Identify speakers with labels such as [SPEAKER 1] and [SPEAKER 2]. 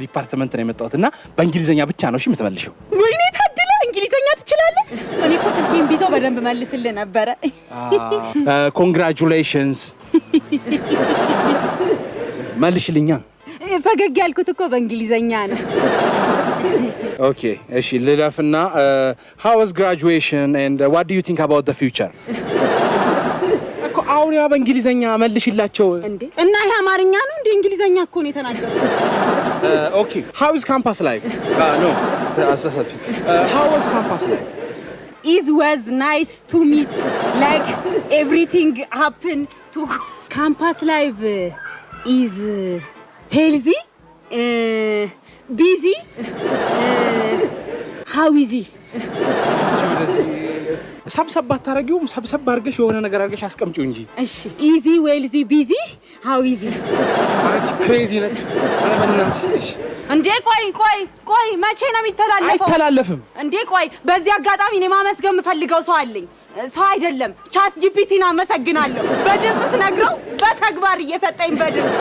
[SPEAKER 1] ዲፓርትመንት ነው የመጣሁትና በእንግሊዘኛ ብቻ ነው እሺ የምትመልሺው።
[SPEAKER 2] ወይኔ ታድላ እንግሊዘኛ ትችላለህ? እኔ እኮ ስልኬን ቢዘው በደንብ መልስልህ ነበረ።
[SPEAKER 1] ኮንግራቹሌሽንስ መልሽልኛ።
[SPEAKER 2] ፈገግ ያልኩት እኮ በእንግሊዘኛ ነው።
[SPEAKER 1] ኦኬ እሺ ልለፍና how was graduation and what do you think about the future? እኮ አሁን ያ በእንግሊዘኛ መልሽላቸው እንዴ።
[SPEAKER 2] እና ይሄ አማርኛ ነው እንዴ? እንግሊዘኛ እኮ ነው የተናገረው።
[SPEAKER 1] ኦኬ how is campus life? No አሳሳች how was campus life?
[SPEAKER 2] It was nice to meet like everything happened to campus life is healthy busy how is it?
[SPEAKER 1] ሰብሰብ አታረጊውም? ሰብሰብ አድርገሽ የሆነ ነገር አድርገሽ አስቀምጪው እንጂ።
[SPEAKER 2] እሺ easy wealthy busy how is it?
[SPEAKER 1] አንቺ ክሬዚ ነሽ። ኧረ በእናትሽ
[SPEAKER 2] እንዴ ቆይ መቼ ነው የሚተላለፈው?
[SPEAKER 1] አይተላለፍም
[SPEAKER 2] እንዴ ቆይ በዚህ አጋጣሚ እኔ ማመስገን የምፈልገው ሰው አለኝ። ሰው አይደለም ቻት ጂፒቲን አመሰግናለሁ። በድምጽ ስነግረው በተግባር እየሰጠኝ በድምጽ